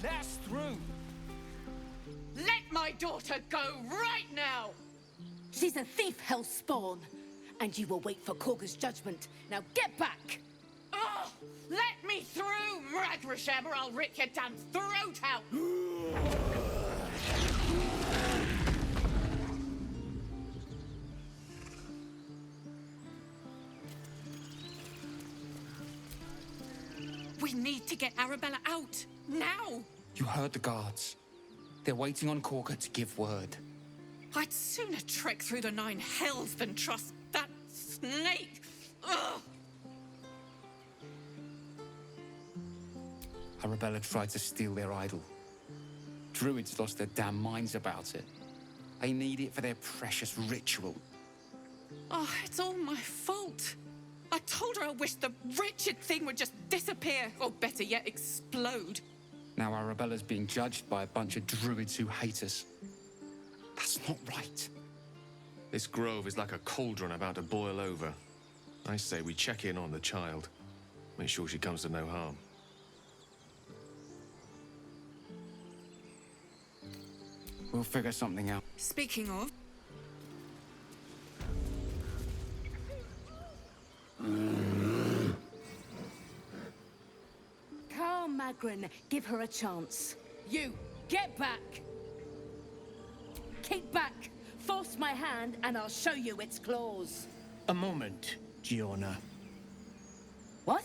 Let us through! Let my daughter go right now! She's a thief, hellspawn! And you will wait for Korga's judgment. Now get back! Oh, let me through, Mragrasham, or I'll rip your damn throat out! We need to get Arabella out, now! You heard the guards. They're waiting on Korga to give word. I'd sooner trek through the 9 hells than trust that snake! Ugh! Arabella tried to steal their idol. Druids lost their damn minds about it. They need it for their precious ritual. Oh, it's all my fault. I told her I wished the wretched thing would just disappear, or better yet, explode. Now Arabella's being judged by a bunch of druids who hate us. That's not right. This grove is like a cauldron about to boil over. I say we check in on the child. Make sure she comes to no harm. We'll figure something out. Speaking of... Carl Magrin, give her a chance. You, get back! Keep back! Force my hand and I'll show you its claws. A moment, Giona. What?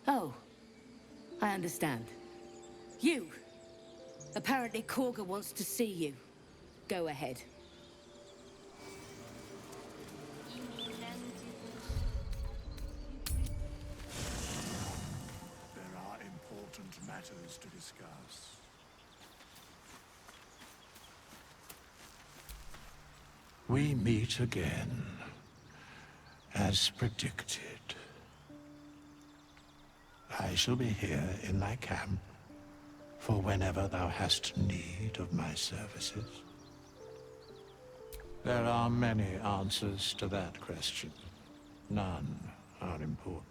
Oh, I understand. You! Apparently Korga wants to see you. Go ahead. There are important matters to discuss. We meet again, as predicted. I shall be here in thy camp for whenever thou hast need of my services. There are many answers to that question. None are important.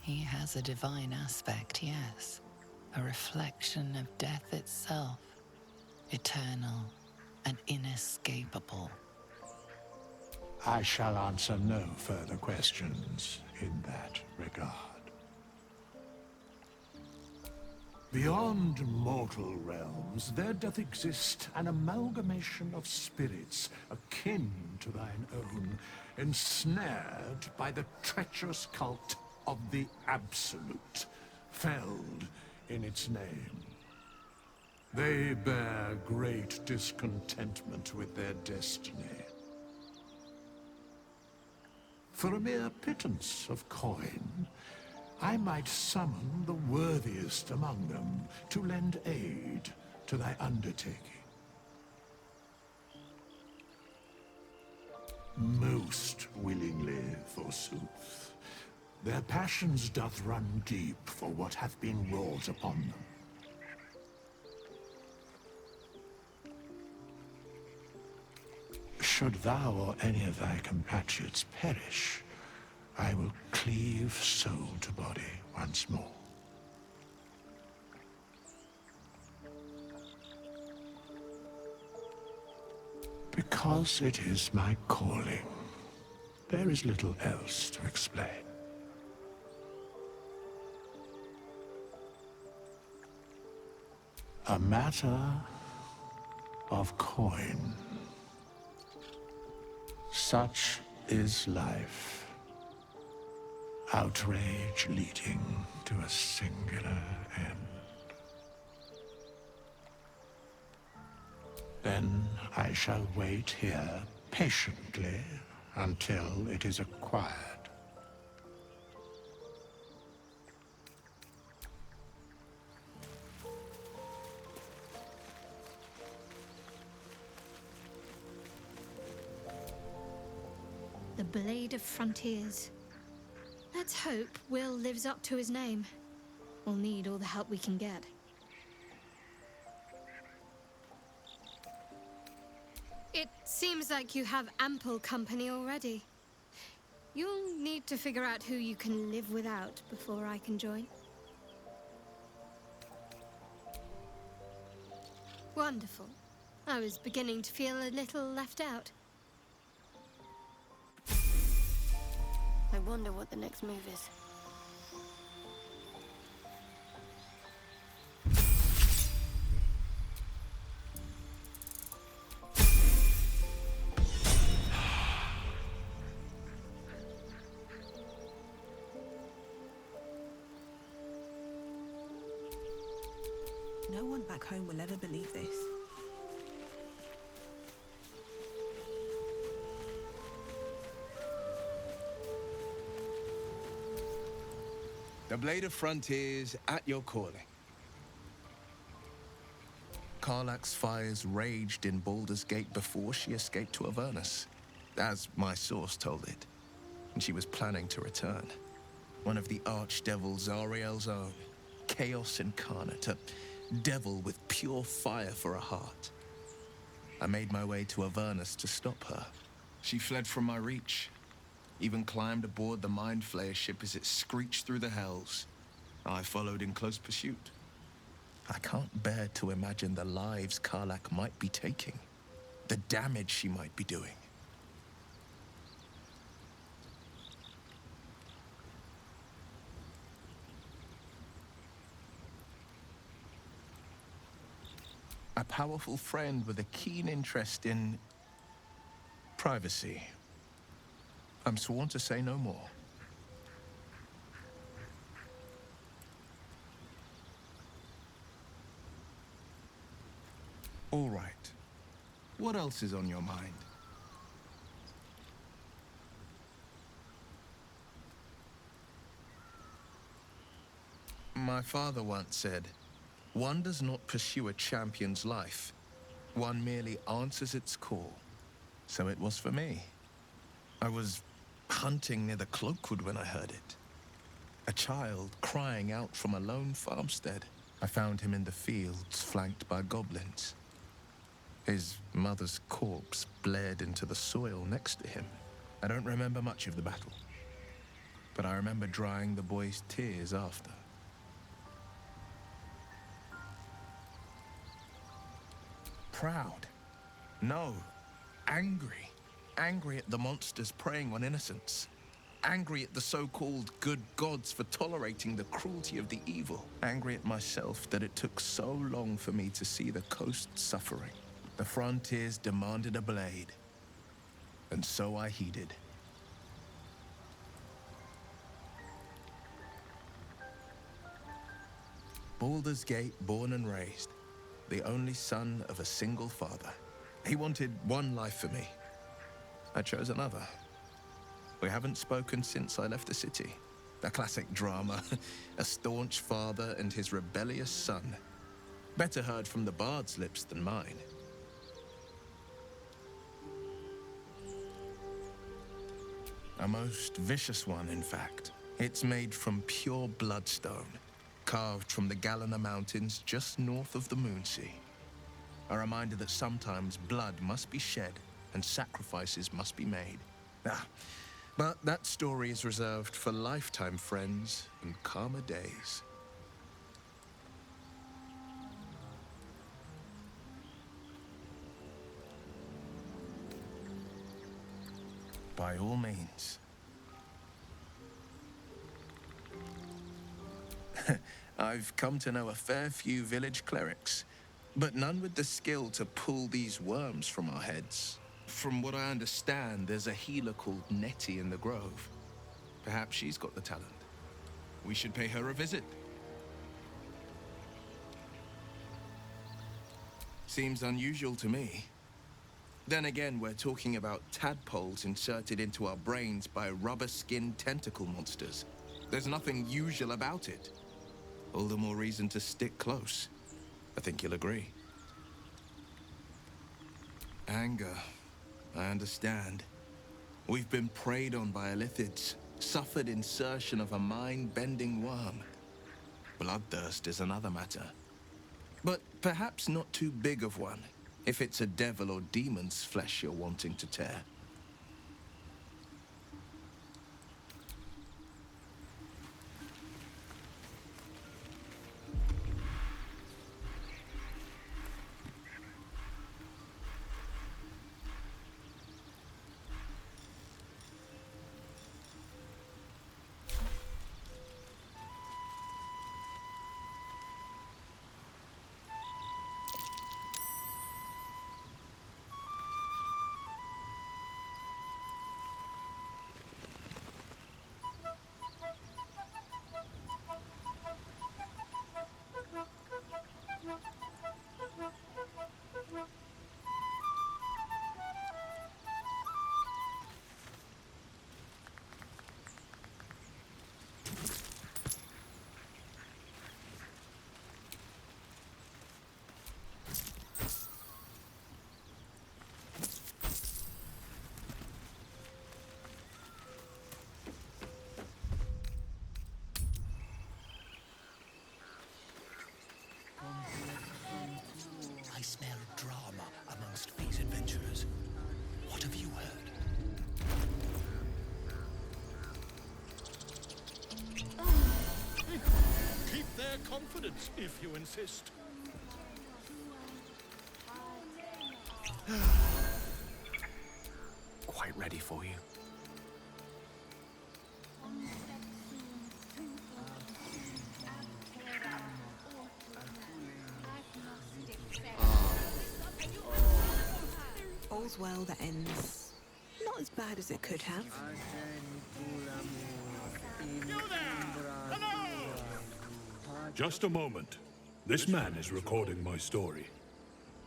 He has a divine aspect, yes. A reflection of death itself. Eternal and inescapable. I shall answer no further questions in that regard. Beyond mortal realms, there doth exist an amalgamation of spirits akin to thine own, ensnared by the treacherous cult of the Absolute, felled in its name. They bear great discontentment with their destiny. For a mere pittance of coin, I might summon the worthiest among them to lend aid to thy undertaking. Most willingly, forsooth. Their passions doth run deep for what hath been wrought upon them. Should thou or any of thy compatriots perish, I will cleave soul to body once more. Because it is my calling, there is little else to explain. A matter of coin. Such is life. Outrage leading to a singular end. Then I shall wait here patiently until it is acquired. Blade of Frontiers. Let's hope Will lives up to his name. We'll need all the help we can get. It seems like you have ample company already. You'll need to figure out who you can live without before I can join. Wonderful. I was beginning to feel a little left out. I wonder what the next move is. No one back home will ever believe this. The Blade of Frontiers at your calling. Karlach's fires raged in Baldur's Gate before she escaped to Avernus, as my source told it, and she was planning to return. One of the archdevil Zariel's own, chaos incarnate, a devil with pure fire for a heart. I made my way to Avernus to stop her. She fled from my reach, even climbed aboard the Mind Flayer ship as it screeched through the hells. I followed in close pursuit. I can't bear to imagine the lives Karlach might be taking, the damage she might be doing. A powerful friend with a keen interest in privacy. I'm sworn to say no more. All right. What else is on your mind? My father once said, one does not pursue a champion's life. One merely answers its call. So it was for me. I was hunting near the Cloakwood when I heard it. A child crying out from a lone farmstead. I found him in the fields, flanked by goblins. His mother's corpse bled into the soil next to him. I don't remember much of the battle, but I remember drying the boy's tears after. Proud? No. Angry. Angry at the monsters preying on innocents. Angry at the so-called good gods for tolerating the cruelty of the evil. Angry at myself that it took so long for me to see the coast suffering. The frontiers demanded a blade, and so I heeded. Baldur's Gate, born and raised, the only son of a single father. He wanted one life for me. I chose another. We haven't spoken since I left the city. A classic drama, a staunch father and his rebellious son. Better heard from the bard's lips than mine. A most vicious one, in fact. It's made from pure bloodstone, carved from the Galena Mountains just north of the Moonsea. A reminder that sometimes blood must be shed and sacrifices must be made. But that story is reserved for lifetime friends and calmer days. By all means. I've come to know a fair few village clerics, but none with the skill to pull these worms from our heads. From what I understand, there's a healer called Nettie in the Grove. Perhaps she's got the talent. We should pay her a visit. Seems unusual to me. Then again, we're talking about tadpoles inserted into our brains by rubber-skinned tentacle monsters. There's nothing usual about it. All the more reason to stick close. I think you'll agree. Anger. I understand. We've been preyed on by illithids, suffered insertion of a mind-bending worm. Bloodthirst is another matter. But perhaps not too big of one, if it's a devil or demon's flesh you're wanting to tear. I smell drama amongst these adventurers. What have you heard? Keep their confidence, if you insist. Quite ready for you. All's well that ends. Not as bad as it could have. Just a moment. This man is recording my story.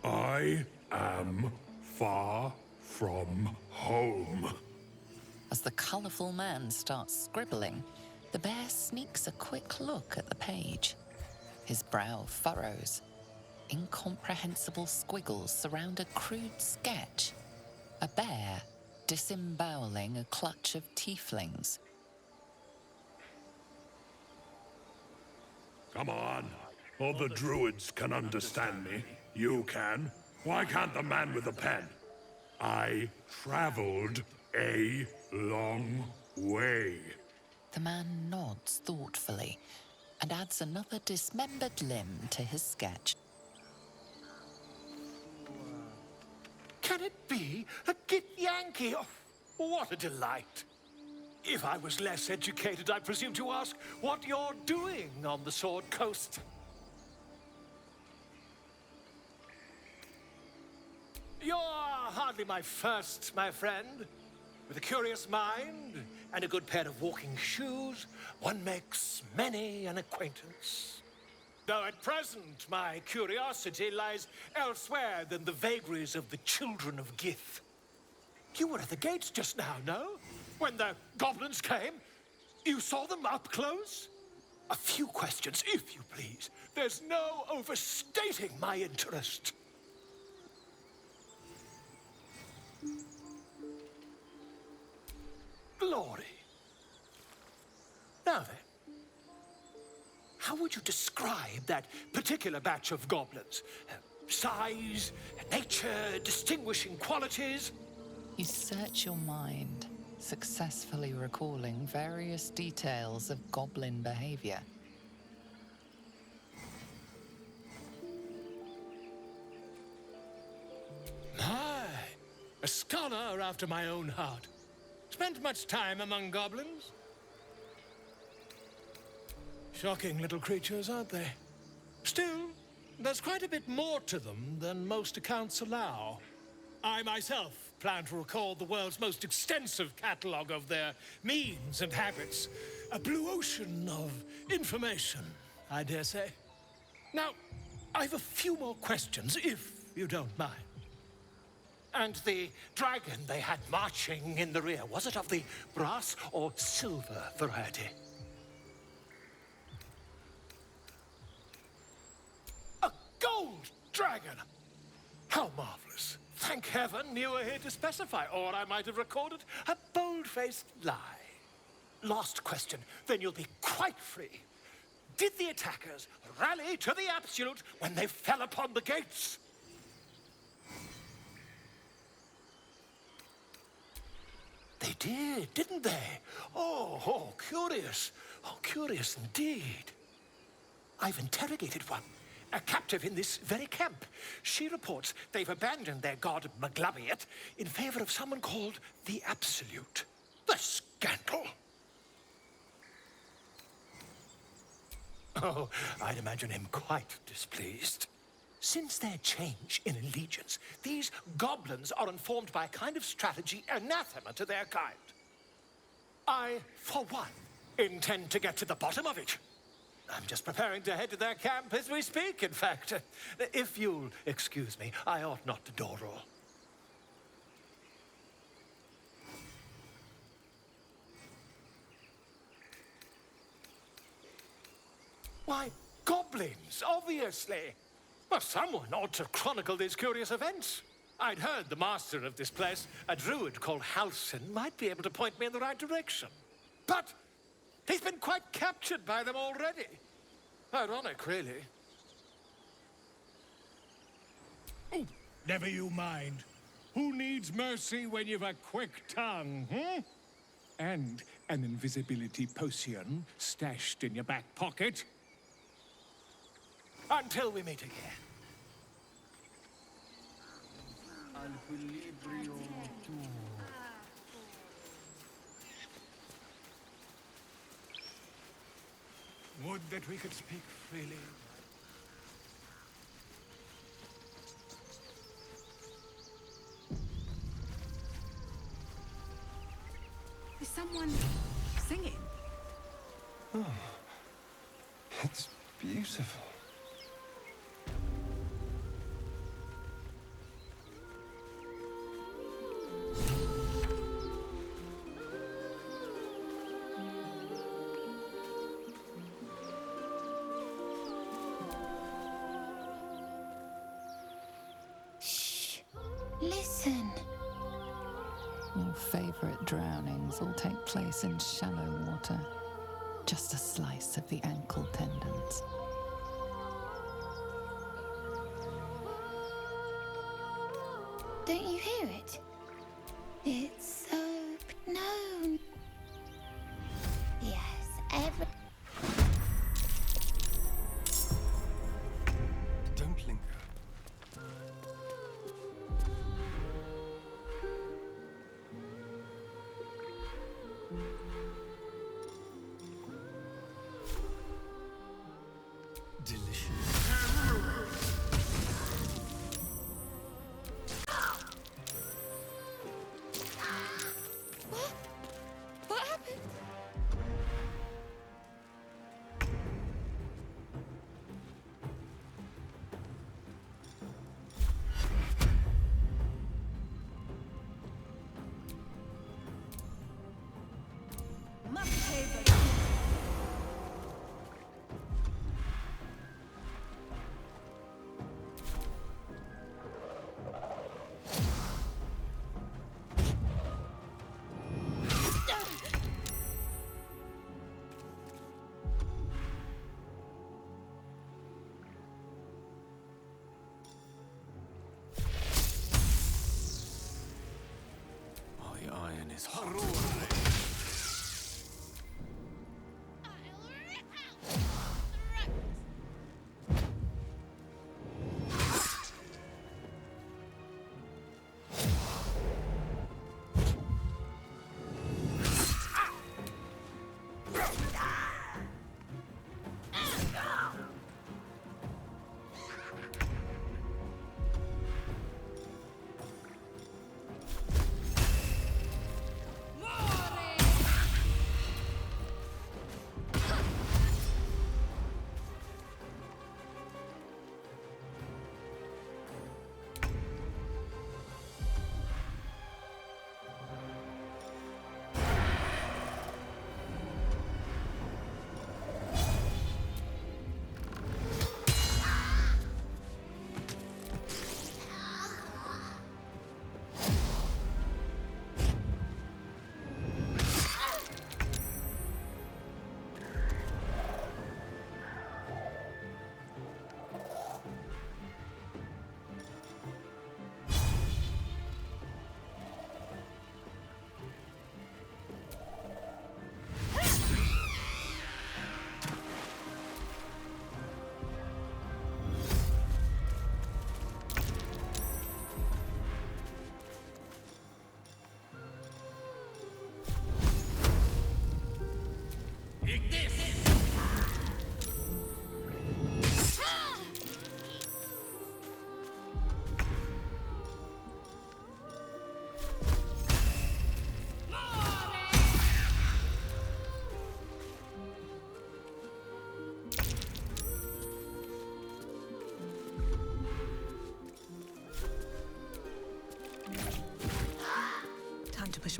I am far from home. As the colourful man starts scribbling, the bear sneaks a quick look at the page. His brow furrows. Incomprehensible squiggles surround a crude sketch. A bear disemboweling a clutch of tieflings. Come on. All the druids can understand me. You can. Why can't the man with the pen? I traveled a long way. The man nods thoughtfully and adds another dismembered limb to his sketch. Can it be a Git Yankee? Oh, what a delight. If I was less educated, I presume to ask what you're doing on the Sword Coast. You're hardly my first, my friend. With a curious mind and a good pair of walking shoes, one makes many an acquaintance. Though at present my curiosity lies elsewhere than the vagaries of the children of Gith. You were at the gates just now, no? When the goblins came? You saw them up close? A few questions, if you please. There's no overstating my interest. Glory. Now then, how would you describe that particular batch of goblins? Size, nature, distinguishing qualities? You search your mind, successfully recalling various details of goblin behavior. My, a scholar after my own heart. Spent much time among goblins? Shocking little creatures, aren't they? Still, there's quite a bit more to them than most accounts allow. I myself plan to record the world's most extensive catalogue of their means and habits. A blue ocean of information, I dare say. Now, I've a few more questions, if you don't mind. And the dragon they had marching in the rear, was it of the brass or silver variety? A gold dragon! How marvelous. Thank heaven you were here to specify, or I might have recorded a bold-faced lie. Last question, then you'll be quite free. Did the attackers rally to the absolute when they fell upon the gates? They did, didn't they? Oh, curious. Oh, curious indeed. I've interrogated one, a captive in this very camp. She reports they've abandoned their god Maglabiet in favor of someone called the Absolute. The scandal! Oh, I'd imagine him quite displeased. Since their change in allegiance, these goblins are informed by a kind of strategy anathema to their kind. I, for one, intend to get to the bottom of it. I'm just preparing to head to their camp as we speak, in fact. If you'll excuse me, I ought not to door roll. Why, goblins, obviously. Well, someone ought to chronicle these curious events. I'd heard the master of this place, a druid called Halsin, might be able to point me in the right direction. But he's been quite captured by them already. Ironic, really. Oh, never you mind. Who needs mercy when you've a quick tongue, hmm? And an invisibility potion stashed in your back pocket? Until we meet again. Would that we could speak freely. Is someone singing? Oh, it's beautiful. Listen. Your favorite drownings all take place in shallow water. Just a slice of the ankle tendons. Don't you hear it? It's so... No. Yes, every... Don't linger. Delicious.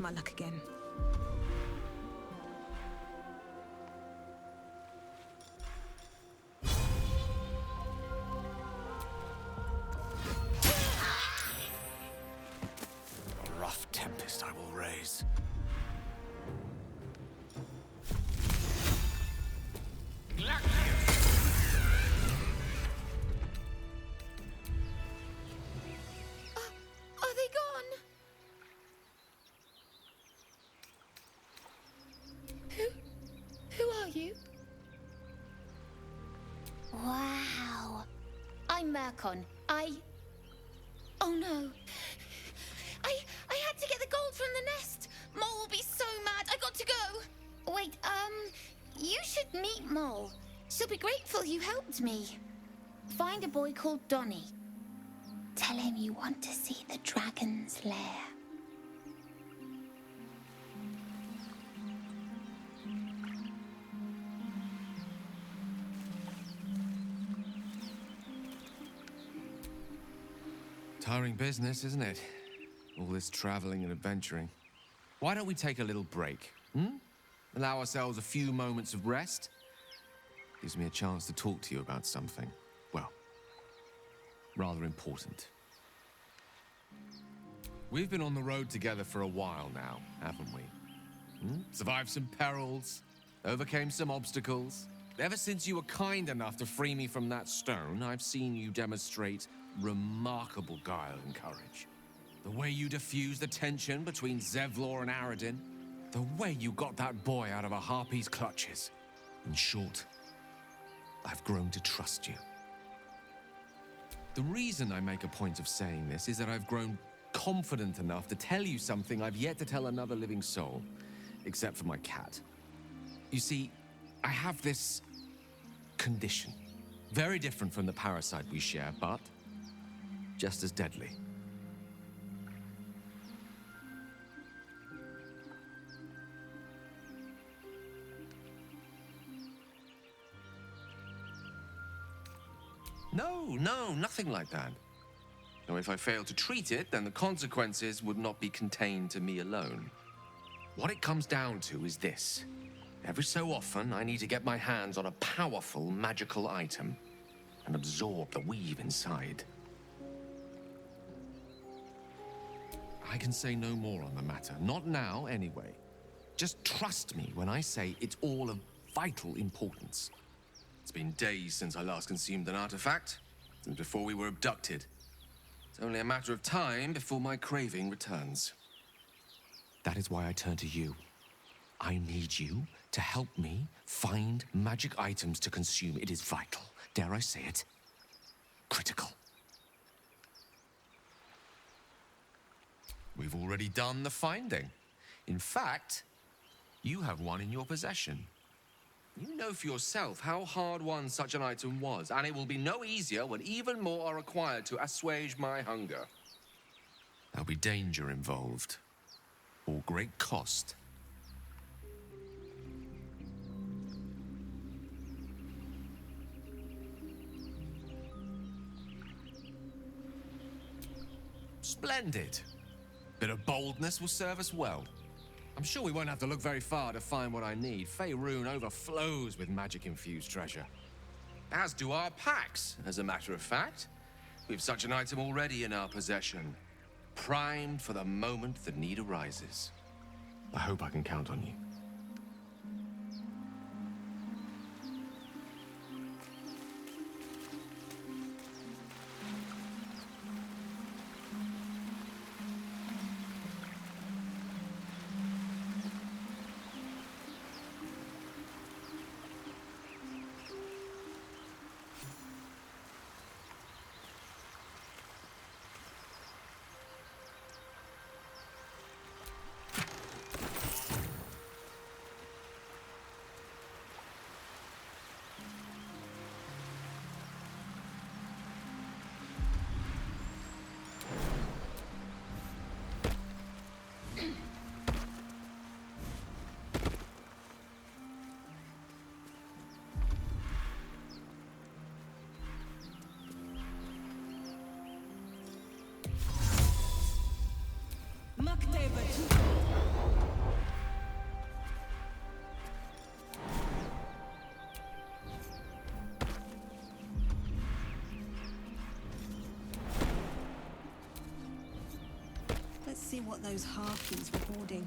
my luck again. A rough tempest I will raise. Are they gone? Who are you? Wow. I'm Mercon. Oh no. I had to get the gold from the nest. Mole will be so mad. I got to go. Wait, you should meet Mole. She'll be grateful you helped me. Find a boy called Donny. Tell him you want to see the dragon's lair. Tiring business, isn't it? All this traveling and adventuring. Why don't we take a little break, Allow ourselves a few moments of rest? Gives me a chance to talk to you about something, well, rather important. We've been on the road together for a while now, haven't we? Survived some perils, overcame some obstacles. Ever since you were kind enough to free me from that stone, I've seen you demonstrate remarkable guile and courage. The way you diffused the tension between Zevlor and Aradin, the way you got that boy out of a harpy's clutches. In short, I've grown to trust you. The reason I make a point of saying this is that I've grown confident enough to tell you something I've yet to tell another living soul, except for my cat. You see, I have this condition. Very different from the parasite we share, but just as deadly. No, nothing like that. Now, if I fail to treat it, then the consequences would not be contained to me alone. What it comes down to is this. Every so often, I need to get my hands on a powerful magical item and absorb the weave inside. I can say no more on the matter. Not now, anyway. Just trust me when I say it's all of vital importance. It's been days since I last consumed an artifact, since before we were abducted. It's only a matter of time before my craving returns. That is why I turn to you. I need you to help me find magic items to consume. It is vital. Dare I say it? Critical. We've already done the finding. In fact, you have one in your possession. You know for yourself how hard won such an item was, and it will be no easier when even more are required to assuage my hunger. There'll be danger involved, or great cost. Splendid. Bit of boldness will serve us well. I'm sure we won't have to look very far to find what I need. Faerun overflows with magic-infused treasure. As do our packs, as a matter of fact. We've such an item already in our possession. Primed for the moment the need arises. I hope I can count on you. see what those harpies were hoarding.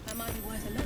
That might be worth a look.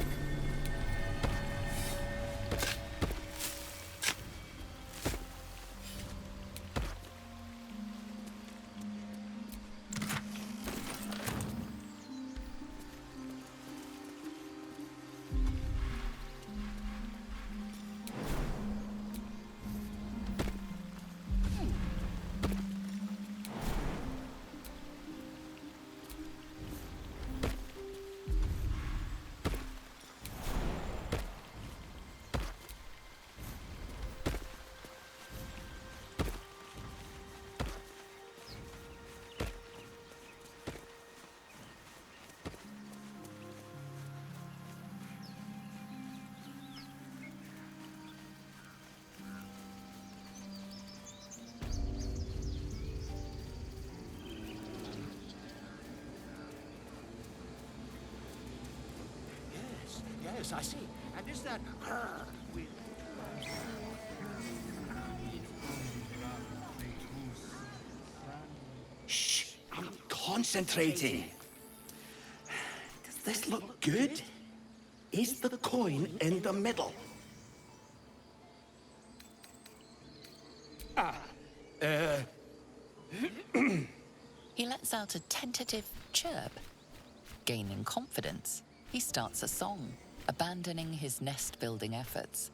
Yes, I see. And is that with... Shh, I'm concentrating. Does this look good? Is the coin in the middle? He lets out a tentative chirp. Gaining confidence, he starts a song, abandoning his nest-building efforts.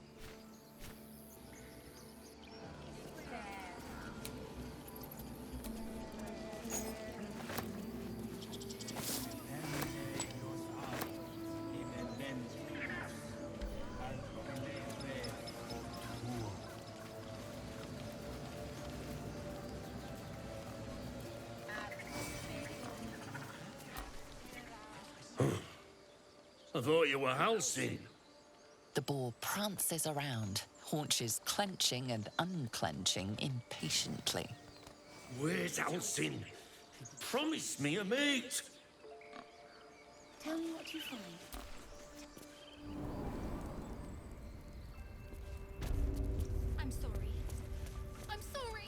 I thought you were halcyon. The boar prances around, haunches clenching and unclenching impatiently. Where's halcyon? He promised me a mate. Tell me what you find. I'm sorry. I'm sorry.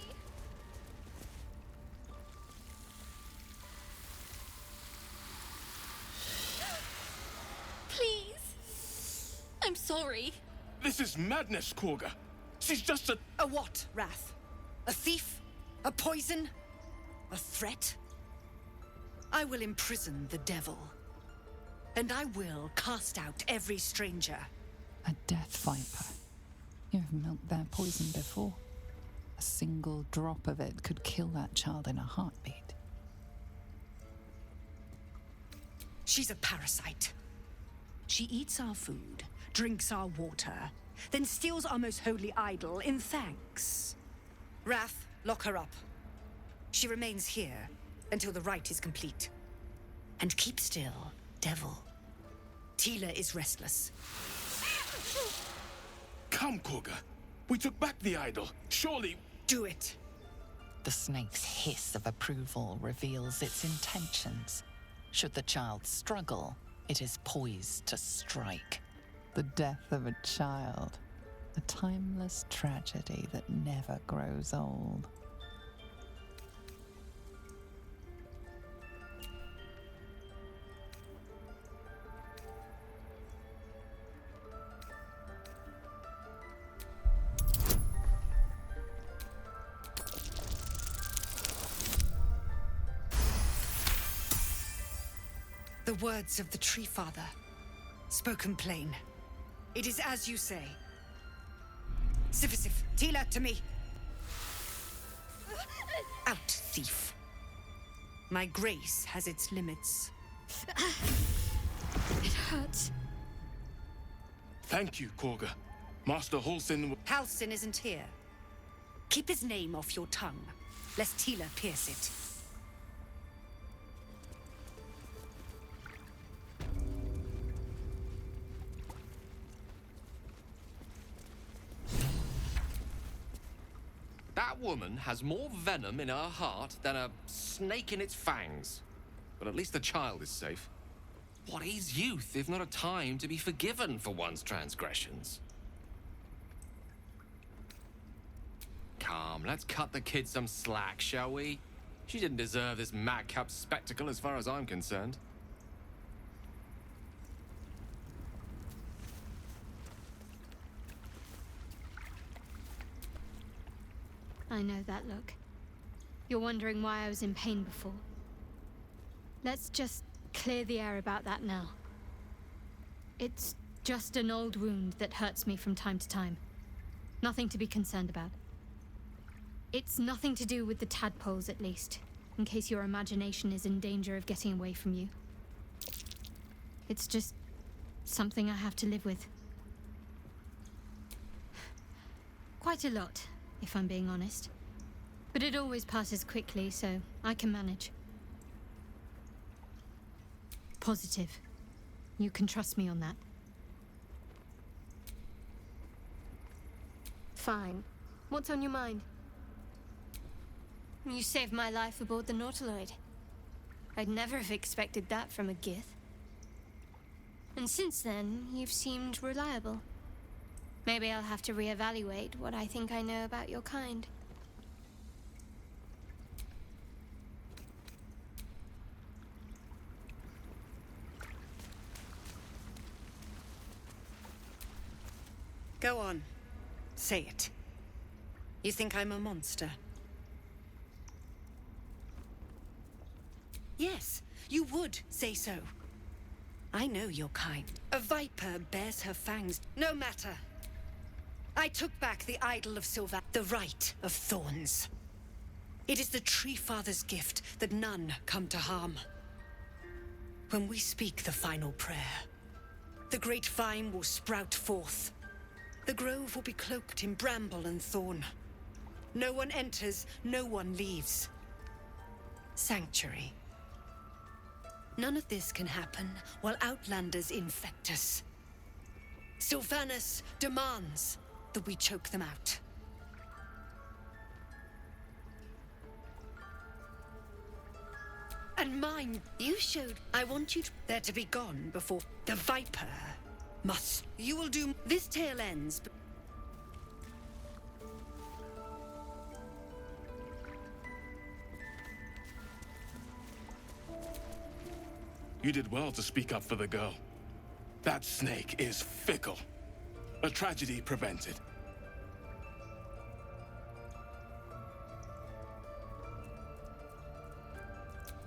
Please. I'm sorry. This is madness, Korga. She's just a... A what, Wrath? A thief? A poison? A threat? I will imprison the devil. And I will cast out every stranger. A death viper. You've milked their poison before. A single drop of it could kill that child in a heartbeat. She's a parasite. She eats our food, drinks our water, then steals our most holy idol in thanks. Wrath, lock her up. She remains here until the rite is complete. And keep still, devil. Tila is restless. Come, Kurga. We took back the idol. Surely... Do it. The snake's hiss of approval reveals its intentions. Should the child struggle, it is poised to strike. The death of a child, a timeless tragedy that never grows old. The words of the Tree Father, spoken plain. It is as you say. Sifisif, Tila, to me. Out, thief. My grace has its limits. It hurts. Thank you, Kurga. Master Halsin... Halsin isn't here. Keep his name off your tongue, lest Tila pierce it. That woman has more venom in her heart than a snake in its fangs. But at least the child is safe. What is youth if not a time to be forgiven for one's transgressions? Come, let's cut the kid some slack, shall we? She didn't deserve this madcap spectacle as far as I'm concerned. I know that look. You're wondering why I was in pain before. Let's just clear the air about that now. It's just an old wound that hurts me from time to time. Nothing to be concerned about. It's nothing to do with the tadpoles, at least, in case your imagination is in danger of getting away from you. It's just something I have to live with. Quite a lot, if I'm being honest. But it always passes quickly, so I can manage. Positive. You can trust me on that. Fine. What's on your mind? You saved my life aboard the Nautiloid. I'd never have expected that from a Gith. And since then, you've seemed reliable. Maybe I'll have to reevaluate what I think I know about your kind. Go on. Say it. You think I'm a monster? Yes, you would say so. I know your kind. A viper bears her fangs. No matter. I took back the idol of Sylvan, the right of thorns. It is the Tree Father's gift that none come to harm. When we speak the final prayer, the great vine will sprout forth. The grove will be cloaked in bramble and thorn. No one enters, no one leaves. Sanctuary. None of this can happen while Outlanders infect us. Sylvanas demands that we choke them out. And mine, you showed. I want you to... They're to be gone before the Viper must. You will do... This tale ends, but... You did well to speak up for the girl. That snake is fickle. A tragedy prevented.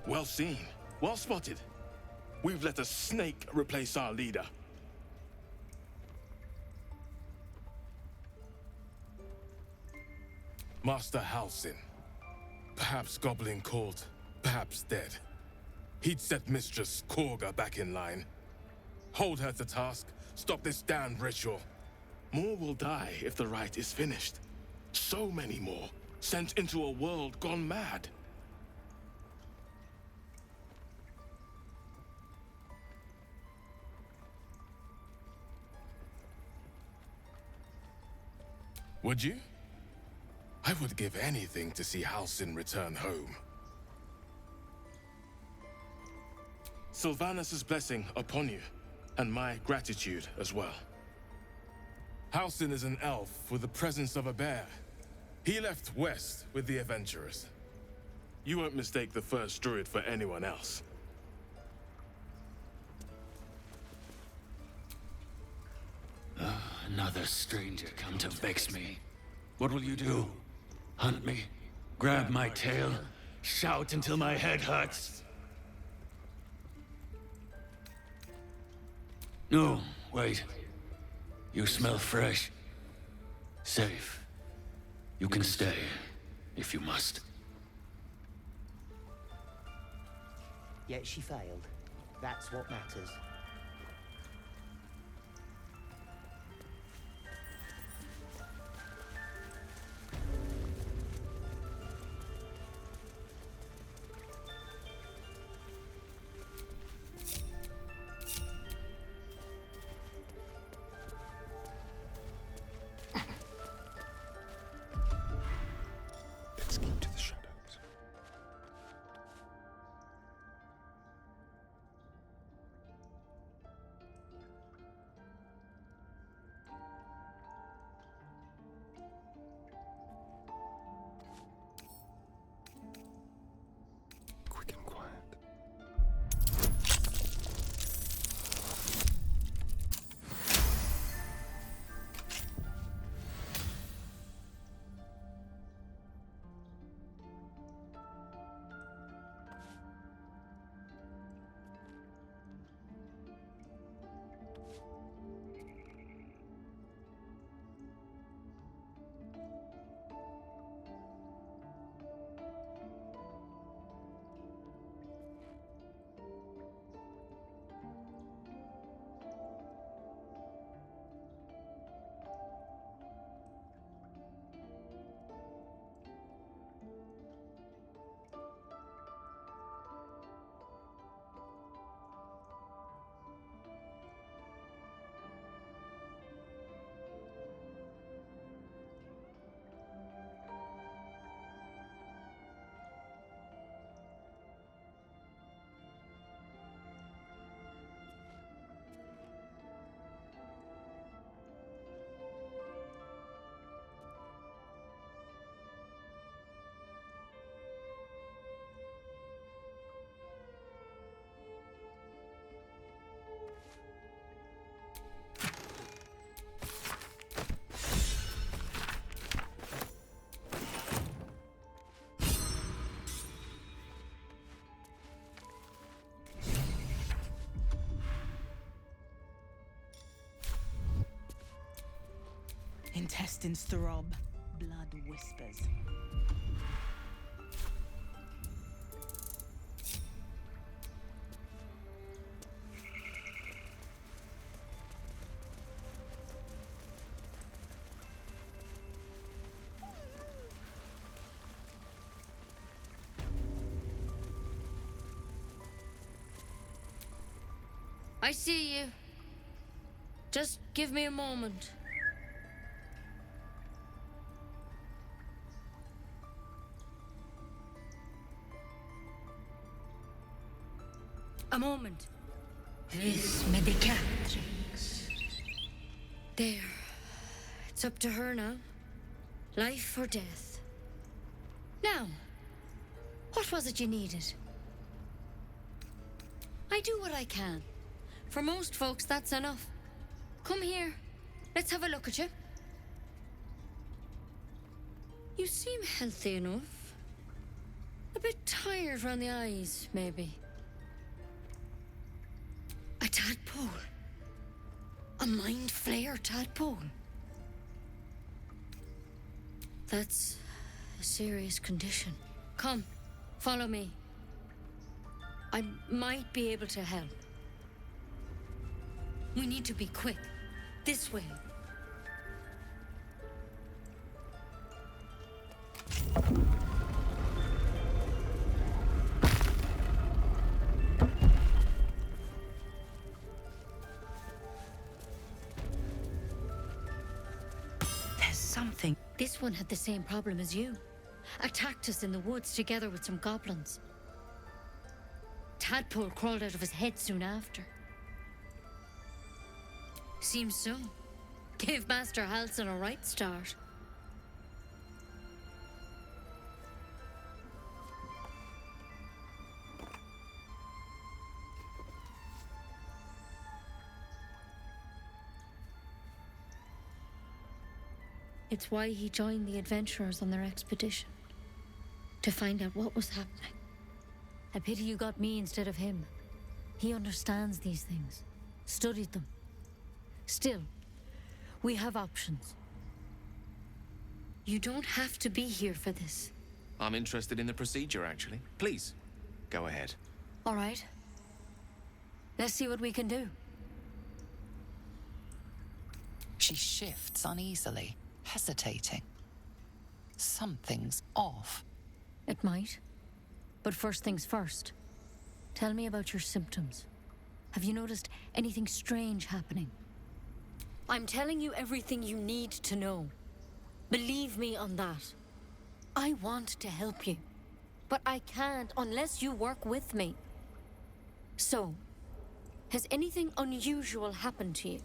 Well seen. Well spotted. We've let a snake replace our leader. Master Halsin. Perhaps goblin caught, perhaps dead. He'd set Mistress Korga back in line. Hold her to task, stop this damned ritual. More will die if the rite is finished. So many more, sent into a world gone mad. Would you? I would give anything to see Halsin return home. Sylvanus' blessing upon you, and my gratitude as well. Halsin is an elf with the presence of a bear. He left west with the adventurers. You won't mistake the first druid for anyone else. Another stranger come to vex me. What will you do? Hunt me? Grab my tail? Shout until my head hurts? No, wait. You smell fresh. Safe. You can stay, if you must. Yet she failed. That's what matters. Let's keep to the shadows. Quick and quiet. Intestines throb, blood whispers. I see you. Just give me a moment. A moment. This medicatrix. There. It's up to her now. Life or death. Now, what was it you needed? I do what I can. For most folks, that's enough. Come here. Let's have a look at you. You seem healthy enough. A bit tired around the eyes, maybe. A tadpole. A mind flayer tadpole. That's a serious condition. Come, follow me. I might be able to help. We need to be quick. This way. There's something. This one had the same problem as you. Attacked us in the woods together with some goblins. Tadpole crawled out of his head soon after. Seems so. Gave Master Halsin a right start. It's why he joined the adventurers on their expedition. To find out what was happening. A pity you got me instead of him. He understands these things. Studied them. Still, we have options. You don't have to be here for this. I'm interested in the procedure, actually. Please, go ahead. All right. Let's see what we can do. She shifts uneasily, hesitating. Something's off. It might. But first things first. Tell me about your symptoms. Have you noticed anything strange happening? I'm telling you everything you need to know. Believe me on that. I want to help you, but I can't unless you work with me. So, has anything unusual happened to you?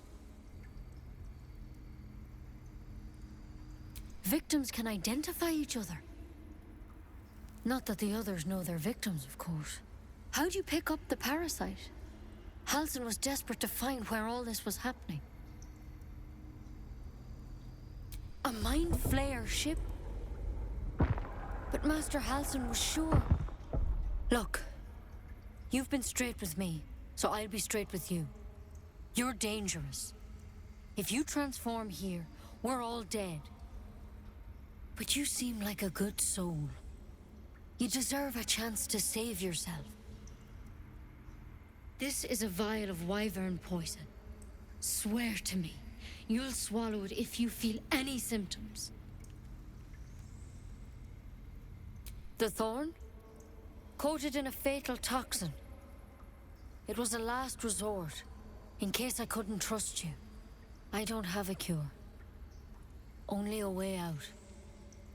Victims can identify each other. Not that the others know they're victims, of course. How'd you pick up the parasite? Halsin was desperate to find where all this was happening. A Mind Flayer ship? But Master Halsin was sure. Look, you've been straight with me, so I'll be straight with you. You're dangerous. If you transform here, we're all dead. But you seem like a good soul. You deserve a chance to save yourself. This is a vial of wyvern poison. Swear to me, you'll swallow it if you feel any symptoms. The thorn? Coated in a fatal toxin. It was a last resort, in case I couldn't trust you. I don't have a cure. Only a way out.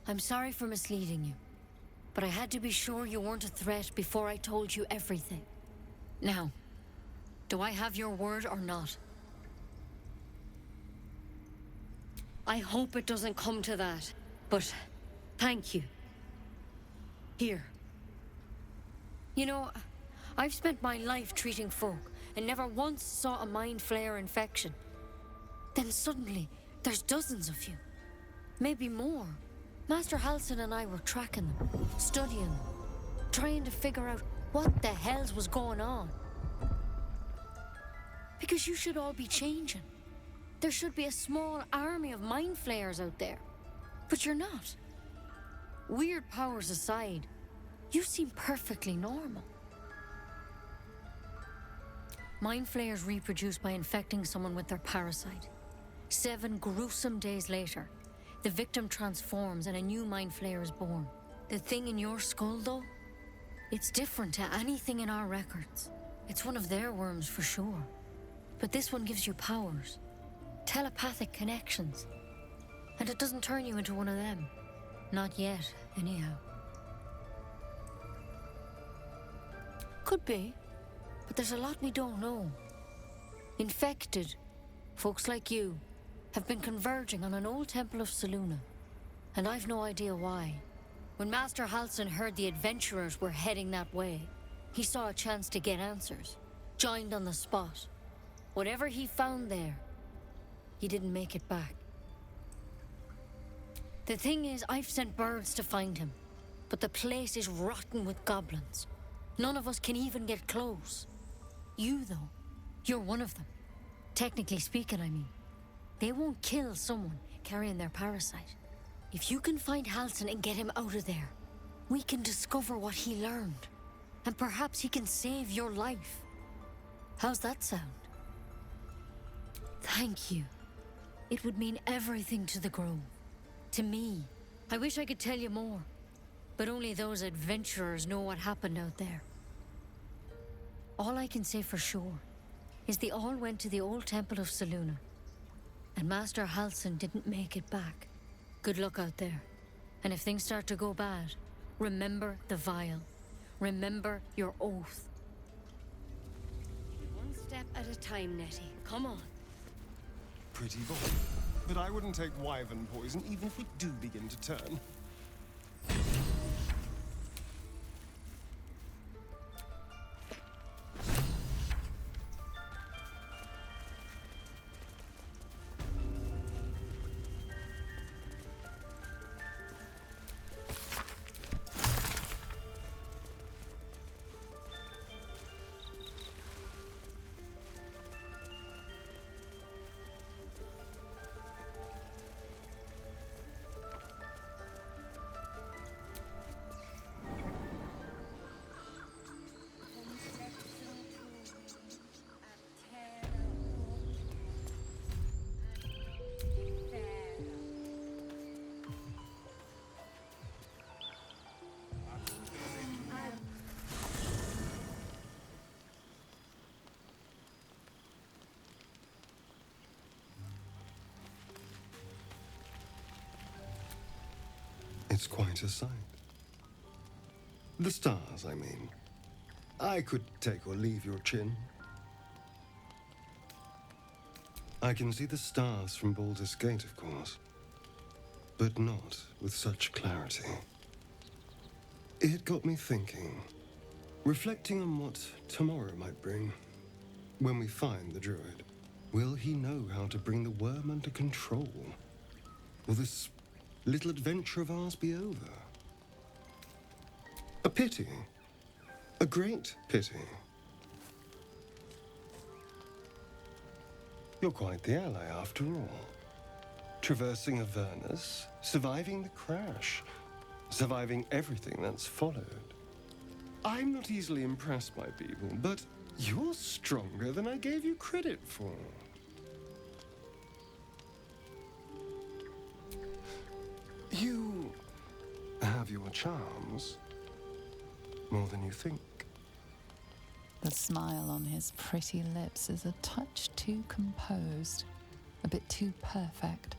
I'm sorry for misleading you, but I had to be sure you weren't a threat before I told you everything. Now, do I have your word or not? I hope it doesn't come to that, but thank you. Here. You know, I've spent my life treating folk and never once saw a Mind Flayer infection. Then suddenly, there's dozens of you. Maybe more. Master Halsin and I were tracking them, studying them, trying to figure out what the hells was going on. Because you should all be changing. There should be a small army of Mind Flayers out there. But you're not. Weird powers aside, you seem perfectly normal. Mind Flayers reproduce by infecting someone with their parasite. 7 gruesome days later, the victim transforms and a new Mind Flayer is born. The thing in your skull, though, it's different to anything in our records. It's one of their worms for sure. But this one gives you powers. Telepathic connections. And it doesn't turn you into one of them. Not yet, anyhow. Could be, but there's a lot we don't know. Infected, folks like you, have been converging on an old temple of Selûne, and I've no idea why. When Master Halsin heard the adventurers were heading that way, he saw a chance to get answers, joined on the spot. Whatever he found there, he didn't make it back. The thing is, I've sent birds to find him, but the place is rotten with goblins. None of us can even get close. You, though, you're one of them. Technically speaking, I mean. They won't kill someone carrying their parasite. If you can find Halsin and get him out of there, we can discover what he learned. And perhaps he can save your life. How's that sound? Thank you. It would mean everything to the Grove. To me. I wish I could tell you more. But only those adventurers know what happened out there. All I can say for sure is they all went to the old temple of Selûne. And Master Halsin didn't make it back. Good luck out there. And if things start to go bad, remember the vial. Remember your oath. One step at a time, Nettie. Come on. Pretty boy. But I wouldn't take wyvern poison even if we do begin to turn. It's quite a sight. The stars, I mean. I could take or leave your chin. I can see the stars from Baldur's Gate, of course, but not with such clarity. It got me thinking, reflecting on what tomorrow might bring. When we find the druid, will he know how to bring the worm under control? Will this little adventure of ours be over? A pity. A great pity. You're quite the ally after all. Traversing Avernus, surviving the crash, surviving everything that's followed. I'm not easily impressed by people, but you're stronger than I gave you credit for. You have your charms, more than you think. The smile on his pretty lips is a touch too composed, a bit too perfect.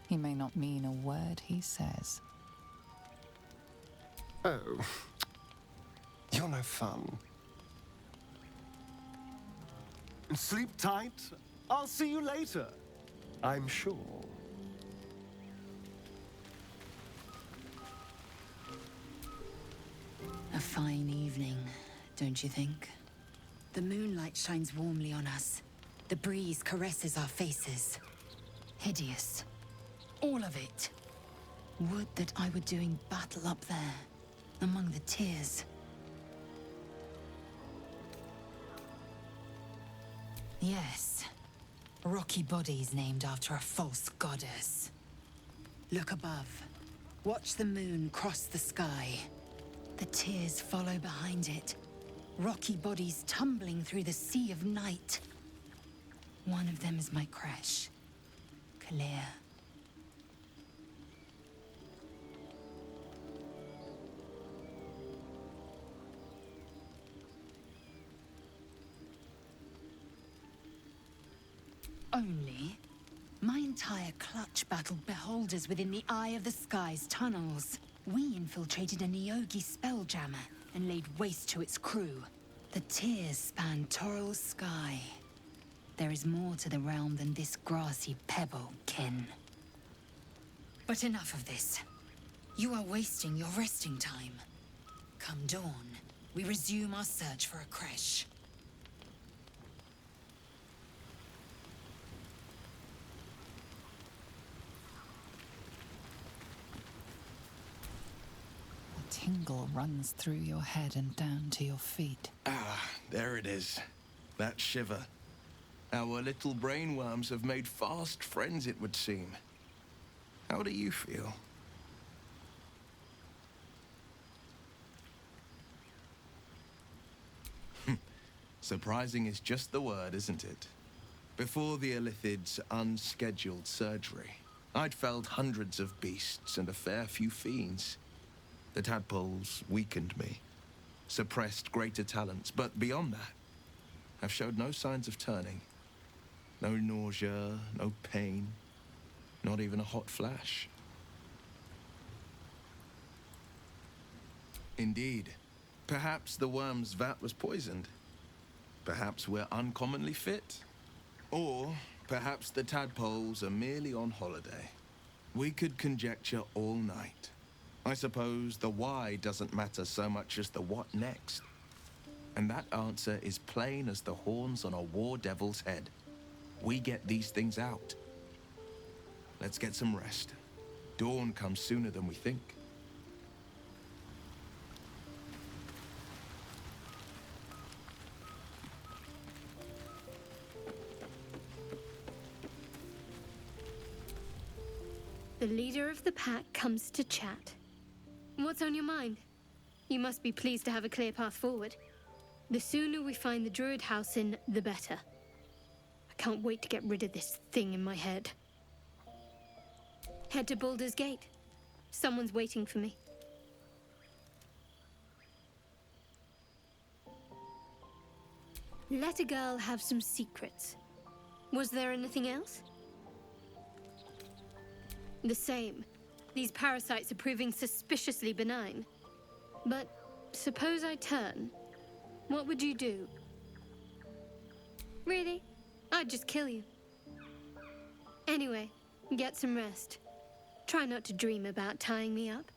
He may not mean a word he says. Oh, you're no fun. Sleep tight. I'll see you later, I'm sure. A fine evening, don't you think? The moonlight shines warmly on us. The breeze caresses our faces. Hideous. All of it. Would that I were doing battle up there, among the tears. Yes. Rocky bodies named after a false goddess. Look above. Watch the moon cross the sky. The tears follow behind it. Rocky bodies tumbling through the sea of night. One of them is my crash. Clear. Only, my entire clutch battled beholders within the Eye of the Sky's tunnels. We infiltrated a Neogi spelljammer and laid waste to its crew. The tears span Toral's sky. There is more to the realm than this grassy pebble, kin. But enough of this. You are wasting your resting time. Come dawn, we resume our search for a creche. A tingle runs through your head and down to your feet. Ah, there it is. That shiver. Our little brainworms have made fast friends, it would seem. How do you feel? Surprising is just the word, isn't it? Before the Illithid's unscheduled surgery, I'd felled hundreds of beasts and a fair few fiends. The tadpoles weakened me, suppressed greater talents, but beyond that, I've showed no signs of turning. No nausea, no pain, not even a hot flash. Indeed. Perhaps the worm's vat was poisoned. Perhaps we're uncommonly fit. Or perhaps the tadpoles are merely on holiday. We could conjecture all night. I suppose the why doesn't matter so much as the what next. And that answer is plain as the horns on a war devil's head. We get these things out. Let's get some rest. Dawn comes sooner than we think. The leader of the pack comes to chat. What's on your mind? You must be pleased to have a clear path forward. The sooner we find the druid house in, the better. I can't wait to get rid of this thing in my head. Head to Baldur's Gate. Someone's waiting for me. Let a girl have some secrets. Was there anything else? The same. These parasites are proving suspiciously benign. But suppose I turn. What would you do? Really? I'd just kill you. Anyway, get some rest. Try not to dream about tying me up.